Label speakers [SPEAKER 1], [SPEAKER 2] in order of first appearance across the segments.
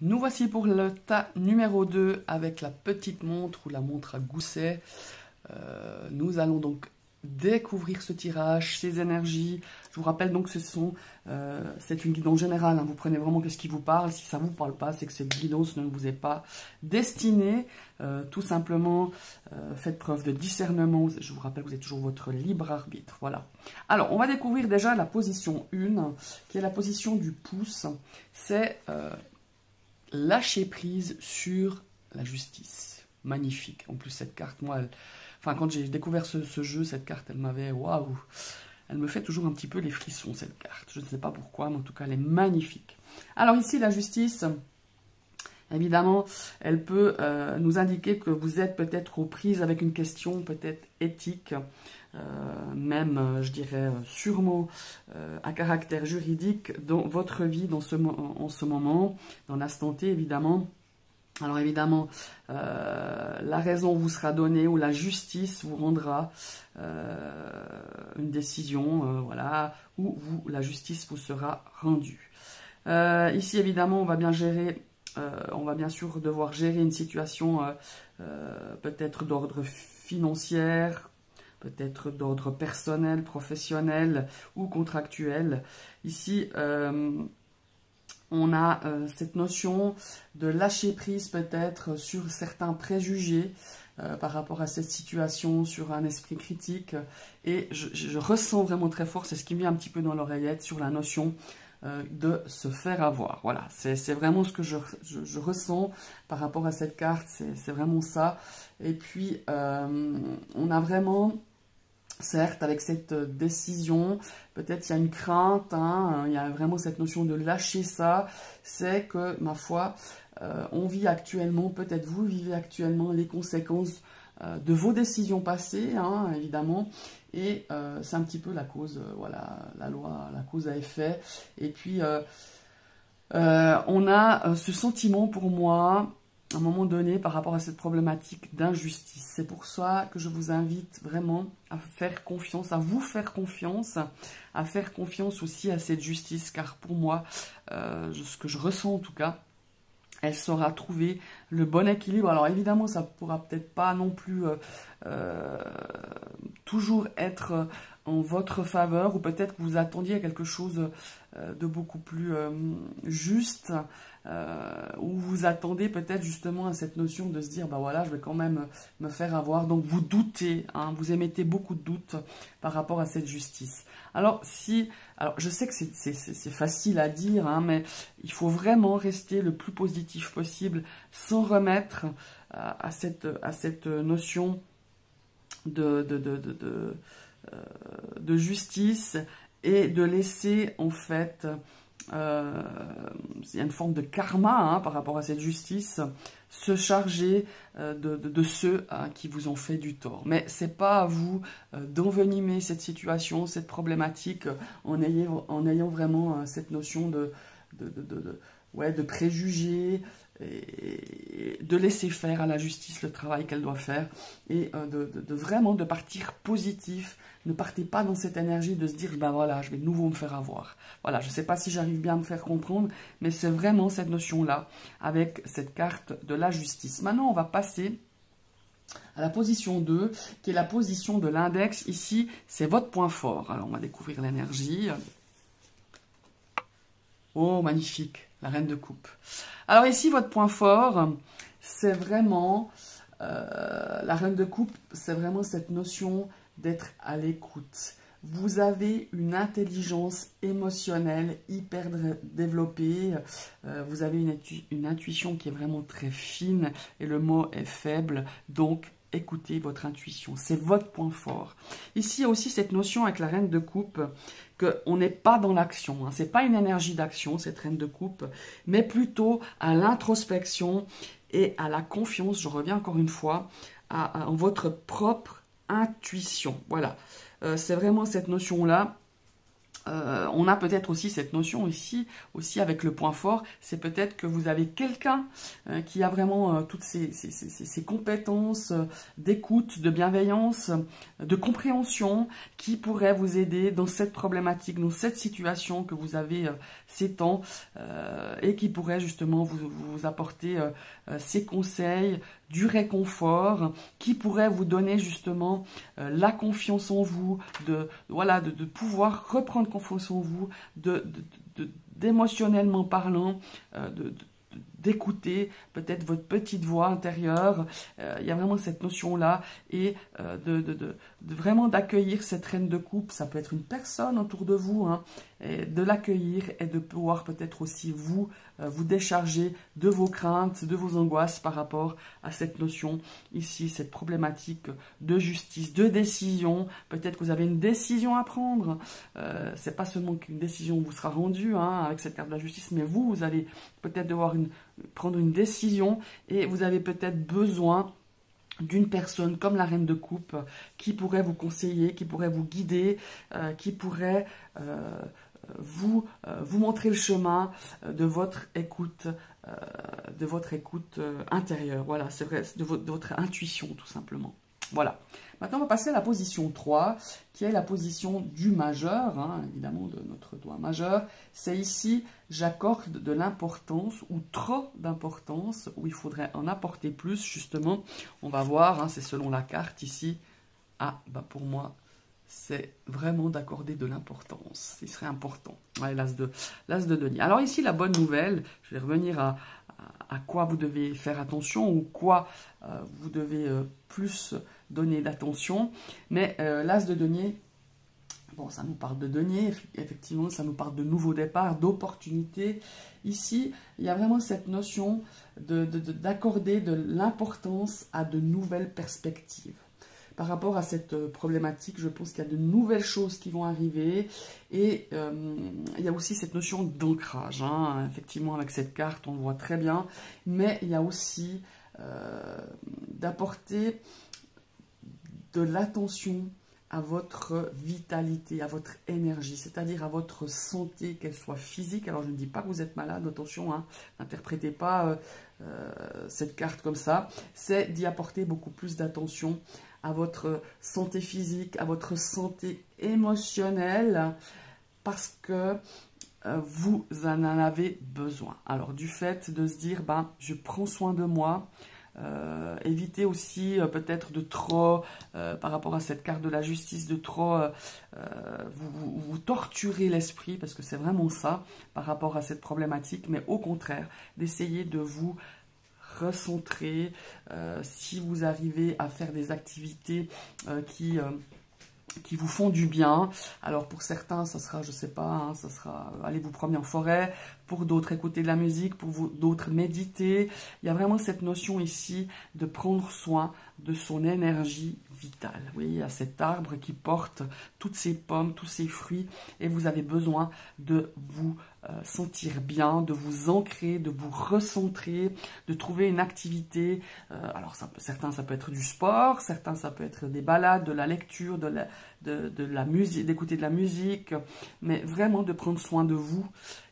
[SPEAKER 1] Nous voici pour le tas numéro 2 avec la petite montre ou la montre à gousset. Nous allons donc découvrir ce tirage, ces énergies. Je vous rappelle donc que c'est une guidance générale. Hein. Vous prenez vraiment ce qui vous parle. Si ça ne vous parle pas, c'est que cette guidance ne vous est pas destinée. Tout simplement, faites preuve de discernement. Je vous rappelle que vous êtes toujours votre libre arbitre. Voilà. Alors, on va découvrir déjà la position 1, qui est la position du pouce. C'est lâcher prise sur la justice. Magnifique. En plus, cette carte, moi, quand j'ai découvert ce jeu, cette carte, elle m'avait... Waouh! Elle me fait toujours un petit peu les frissons, cette carte. Je ne sais pas pourquoi, mais en tout cas, elle est magnifique. Alors ici, la justice, évidemment, elle peut nous indiquer que vous êtes peut-être aux prises avec une question peut-être éthique, même, je dirais, sûrement à caractère juridique dans votre vie, en ce moment, dans l'instant T, évidemment. Alors évidemment, la raison vous sera donnée ou la justice vous rendra une décision, voilà, où la justice vous sera rendue. Ici, évidemment, on va bien gérer, on va bien sûr devoir gérer une situation peut-être d'ordre financier, peut-être d'ordre personnel, professionnel ou contractuel. Ici, on a cette notion de lâcher prise peut-être sur certains préjugés par rapport à cette situation, sur un esprit critique. Et je ressens vraiment très fort, c'est ce qui me vient un petit peu dans l'oreillette, sur la notion de se faire avoir. Voilà, c'est vraiment ce que je ressens par rapport à cette carte, c'est vraiment ça. Et puis, on a vraiment... Certes, avec cette décision, peut-être il y a une crainte, hein, il y a vraiment cette notion de lâcher ça. C'est que, ma foi, on vit actuellement, peut-être vous vivez actuellement les conséquences de vos décisions passées, hein, évidemment. Et c'est un petit peu la cause, voilà, la loi, la cause à effet. Et puis, on a ce sentiment pour moi... à un moment donné par rapport à cette problématique d'injustice. C'est pour ça que je vous invite vraiment à faire confiance, à vous faire confiance, à faire confiance aussi à cette justice, car pour moi, ce que je ressens en tout cas, elle saura trouver le bon équilibre. Alors évidemment, ça ne pourra peut-être pas non plus toujours être en votre faveur, ou peut-être que vous attendiez à quelque chose de beaucoup plus juste, où vous attendez peut-être justement à cette notion de se dire, bah voilà, je vais quand même me faire avoir. Donc vous doutez, hein, vous émettez beaucoup de doutes par rapport à cette justice. Alors je sais que c'est facile à dire, hein, mais il faut vraiment rester le plus positif possible, sans remettre à cette notion de justice, et de laisser en fait, il y a une forme de karma, hein, par rapport à cette justice, se charger de ceux qui vous ont fait du tort. Mais c'est pas à vous d'envenimer cette situation, cette problématique, en ayant vraiment cette notion de préjugés, et de laisser faire à la justice le travail qu'elle doit faire, et vraiment de partir positif. Ne partez pas dans cette énergie de se dire, ben voilà, je vais de nouveau me faire avoir. Voilà, je ne sais pas si j'arrive bien à me faire comprendre, mais c'est vraiment cette notion-là, avec cette carte de la justice. Maintenant, on va passer à la position 2, qui est la position de l'index. Ici, c'est votre point fort. Alors, on va découvrir l'énergie. Oh, magnifique, la reine de coupe. Alors ici, votre point fort, c'est vraiment, la reine de coupe, c'est vraiment cette notion d'être à l'écoute. Vous avez une intelligence émotionnelle hyper développée, vous avez une intuition qui est vraiment très fine, et le mot est faible, donc écoutez votre intuition, c'est votre point fort. Ici, il y a aussi cette notion avec la reine de coupe, qu'on n'est pas dans l'action, hein. Ce n'est pas une énergie d'action, cette reine de coupe, mais plutôt à l'introspection et à la confiance, je reviens encore une fois, en votre propre intuition. Voilà, c'est vraiment cette notion-là. on a peut-être aussi cette notion ici, aussi avec le point fort, c'est peut-être que vous avez quelqu'un qui a vraiment toutes ces compétences d'écoute, de bienveillance, de compréhension, qui pourrait vous aider dans cette problématique, dans cette situation que vous avez ces temps, et qui pourrait justement vous apporter ses conseils, du réconfort, qui pourrait vous donner justement la confiance en vous, voilà, de pouvoir reprendre confiance en vous, d'émotionnellement parlant, d'écouter peut-être votre petite voix intérieure. Il y a vraiment cette notion-là, et de vraiment d'accueillir cette reine de coupe. Ça peut être une personne autour de vous, hein, et de l'accueillir et de pouvoir peut-être aussi vous décharger de vos craintes, de vos angoisses par rapport à cette notion ici, cette problématique de justice, de décision. Peut-être que vous avez une décision à prendre. C'est pas seulement qu'une décision vous sera rendue, hein, avec cette carte de la justice, mais vous allez peut-être devoir prendre une décision, et vous avez peut-être besoin d'une personne comme la reine de coupe qui pourrait vous conseiller, qui pourrait vous guider, qui pourrait vous montrer le chemin de votre écoute, intérieure. Voilà, c'est vrai, de votre intuition tout simplement. Voilà. Maintenant, on va passer à la position 3, qui est la position du majeur, hein, évidemment de notre doigt majeur. C'est ici, j'accorde de l'importance, ou trop d'importance, où il faudrait en apporter plus, justement. On va voir, hein, c'est selon la carte ici. Ah, bah pour moi, c'est vraiment d'accorder de l'importance. Il serait important. Ouais, l'as de denier. Alors ici, la bonne nouvelle, je vais revenir à quoi vous devez faire attention, ou quoi vous devez plus donner d'attention. Mais l'as de denier, bon, ça nous parle de denier, effectivement, ça nous parle de nouveaux départs, d'opportunités. Ici, il y a vraiment cette notion d'accorder de l'importance à de nouvelles perspectives. Par rapport à cette problématique, je pense qu'il y a de nouvelles choses qui vont arriver, et il y a aussi cette notion d'ancrage, hein. Effectivement, avec cette carte, on le voit très bien, mais il y a aussi d'apporter de l'attention à votre vitalité, à votre énergie, c'est-à-dire à votre santé, qu'elle soit physique. Alors, je ne dis pas que vous êtes malade, attention, hein, n'interprétez pas cette carte comme ça. C'est d'y apporter beaucoup plus d'attention à votre santé physique, à votre santé émotionnelle, parce que vous en avez besoin. Alors, du fait de se dire, ben, je prends soin de moi, évitez aussi peut-être de trop, par rapport à cette carte de la justice, de trop vous torturer l'esprit, parce que c'est vraiment ça par rapport à cette problématique, mais au contraire, d'essayer de vous recentrer. Si vous arrivez à faire des activités qui vous font du bien. Alors pour certains, ça sera, je sais pas, hein, ça sera aller vous promener en forêt, pour d'autres écouter de la musique, pour d'autres méditer. Il y a vraiment cette notion ici de prendre soin de son énergie vitale. Vous voyez, il y a cet arbre qui porte toutes ces pommes, tous ces fruits, et vous avez besoin de vous sentir bien, de vous ancrer, de vous recentrer, de trouver une activité. Alors certains, ça peut être du sport, certains, ça peut être des balades, de la lecture, de la musique, d'écouter de la musique, mais vraiment de prendre soin de vous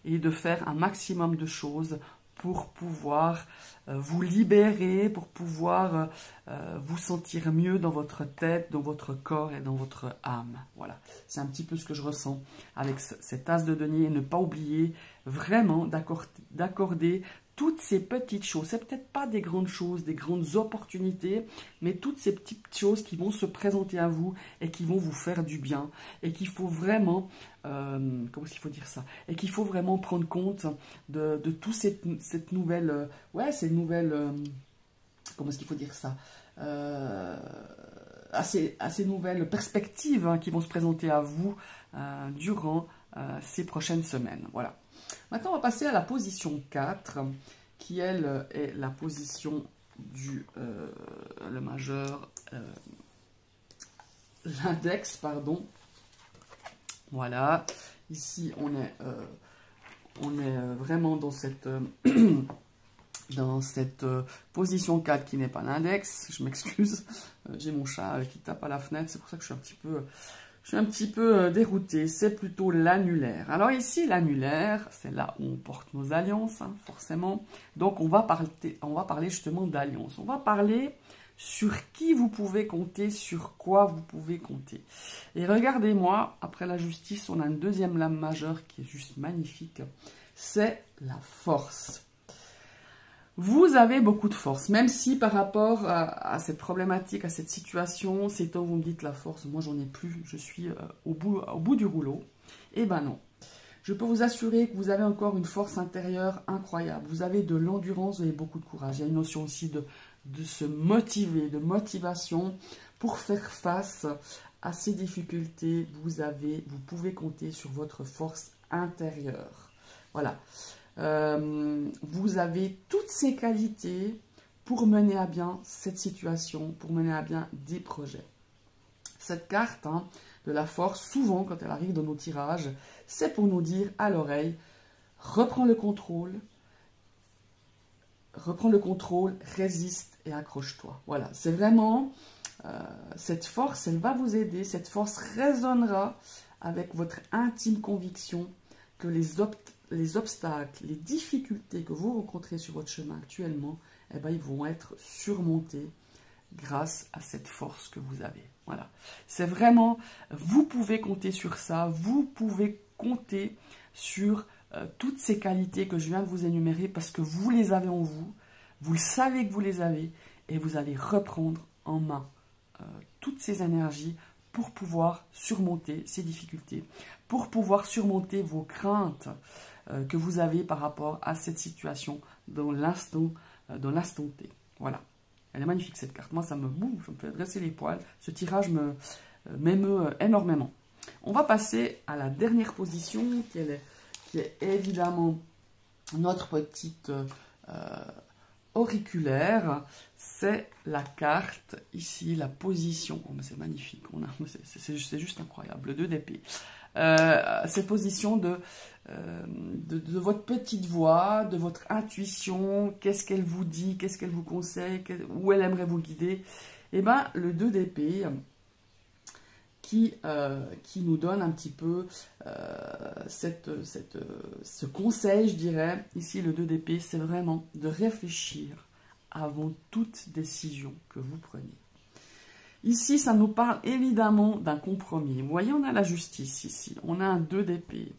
[SPEAKER 1] et de faire un maximum de choses pour pouvoir vous libérer, pour pouvoir vous sentir mieux dans votre tête, dans votre corps et dans votre âme. Voilà, c'est un petit peu ce que je ressens avec cet as de denier. Et ne pas oublier vraiment d'accorder toutes ces petites choses. C'est peut-être pas des grandes choses, des grandes opportunités, mais toutes ces petites choses qui vont se présenter à vous et qui vont vous faire du bien, et qu'il faut vraiment, comment est-ce qu'il faut dire ça, et qu'il faut vraiment prendre compte de tout cette nouvelle, ces nouvelles, comment est-ce qu'il faut dire ça, à ces nouvelles perspectives, hein, qui vont se présenter à vous durant ces prochaines semaines. Voilà. Maintenant, on va passer à la position 4, qui, elle, est la position du le majeur, l'index, pardon. Voilà. Ici, on est vraiment dans cette, position 4 qui n'est pas l'index. Je m'excuse, j'ai mon chat qui tape à la fenêtre, c'est pour ça que je Je suis un petit peu déroutée, c'est plutôt l'annulaire. Alors ici, l'annulaire, c'est là où on porte nos alliances, hein, forcément. Donc on va parler justement d'alliance. On va parler sur qui vous pouvez compter, sur quoi vous pouvez compter. Et regardez-moi, après la justice, on a une deuxième lame majeure qui est juste magnifique. C'est la force. Vous avez beaucoup de force, même si par rapport à cette problématique, à cette situation, c'est temps vous me dites la force, moi j'en ai plus, je suis au bout du rouleau. Eh ben non. Je peux vous assurer que vous avez encore une force intérieure incroyable. Vous avez de l'endurance, vous avez beaucoup de courage. Il y a une notion aussi de se motiver, de motivation pour faire face à ces difficultés. Vous pouvez compter sur votre force intérieure. Voilà. Vous avez toutes ces qualités pour mener à bien cette situation, pour mener à bien des projets. Cette carte de la force, souvent quand elle arrive dans nos tirages, c'est pour nous dire à l'oreille, reprends le contrôle, résiste et accroche-toi. Voilà, c'est vraiment cette force, elle va vous aider, cette force résonnera avec votre intime conviction que les obstacles, les difficultés que vous rencontrez sur votre chemin actuellement, eh ben, ils vont être surmontés grâce à cette force que vous avez. Voilà. C'est vraiment, vous pouvez compter sur ça, vous pouvez compter sur toutes ces qualités que je viens de vous énumérer parce que vous les avez en vous, vous le savez que vous les avez et vous allez reprendre en main toutes ces énergies pour pouvoir surmonter ces difficultés, pour pouvoir surmonter vos craintes que vous avez par rapport à cette situation dans l'instant T. Voilà. Elle est magnifique cette carte. Moi, ça me fait dresser les poils. Ce tirage m'émeut énormément. On va passer à la dernière position qui est évidemment notre petite auriculaire. C'est la carte, ici, la position. Oh, mais c'est magnifique. C'est juste incroyable. Le 2 d'épée. Cette position de votre petite voix, de votre intuition, qu'est-ce qu'elle vous dit, qu'est-ce qu'elle vous conseille, où elle aimerait vous guider. Et bien, le 2 d'épée qui nous donne un petit peu ce conseil, je dirais. Ici, le 2 d'épée, c'est vraiment de réfléchir avant toute décision que vous preniez. Ici, ça nous parle évidemment d'un compromis. Vous voyez, on a la justice ici, on a un 2 d'épée.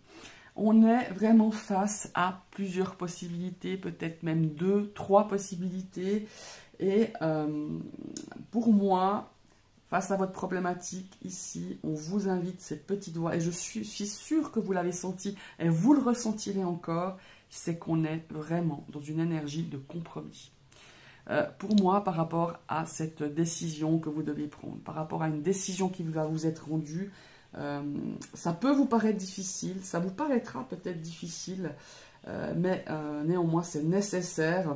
[SPEAKER 1] On est vraiment face à plusieurs possibilités, peut-être même 2, 3 possibilités. Et pour moi, face à votre problématique ici, on vous invite cette petite voix. Et je suis sûre que vous l'avez senti et vous le ressentirez encore, c'est qu'on est vraiment dans une énergie de compromis. Pour moi, par rapport à cette décision que vous devez prendre, par rapport à une décision qui va vous être rendue, ça peut vous paraître difficile, ça vous paraîtra peut-être difficile, mais néanmoins c'est nécessaire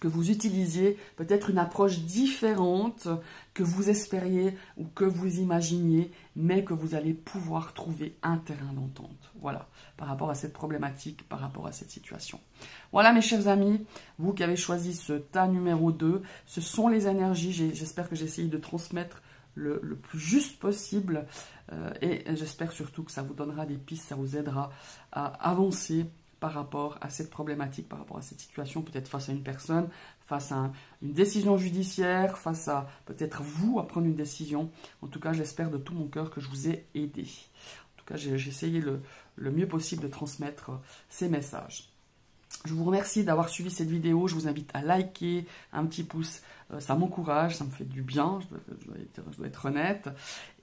[SPEAKER 1] que vous utilisiez peut-être une approche différente que vous espériez ou que vous imaginiez, mais que vous allez pouvoir trouver un terrain d'entente. Voilà, par rapport à cette problématique, par rapport à cette situation. Voilà mes chers amis, vous qui avez choisi ce tas numéro 2, ce sont les énergies, j'espère que j'ai essayé de transmettre le plus juste possible et j'espère surtout que ça vous donnera des pistes, ça vous aidera à avancer par rapport à cette problématique, par rapport à cette situation, peut-être face à une personne, face à une décision judiciaire, face à peut-être vous à prendre une décision. En tout cas, j'espère de tout mon cœur que je vous ai aidé. En tout cas, j'ai essayé le mieux possible de transmettre ces messages. Je vous remercie d'avoir suivi cette vidéo. Je vous invite à liker, un petit pouce. Ça m'encourage, ça me fait du bien, je dois être honnête.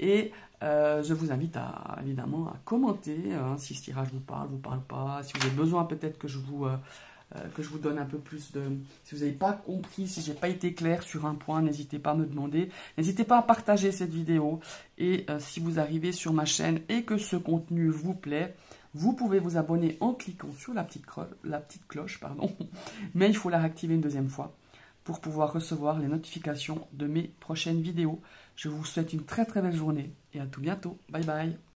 [SPEAKER 1] Et je vous invite évidemment à commenter si ce tirage vous parle pas. Si vous avez besoin peut-être que je vous donne un peu plus de... Si vous n'avez pas compris, si je n'ai pas été clair sur un point, n'hésitez pas à me demander. N'hésitez pas à partager cette vidéo. Et si vous arrivez sur ma chaîne et que ce contenu vous plaît, vous pouvez vous abonner en cliquant sur la petite cloche, mais il faut la réactiver une deuxième fois pour pouvoir recevoir les notifications de mes prochaines vidéos. Je vous souhaite une très très belle journée et à tout bientôt. Bye bye.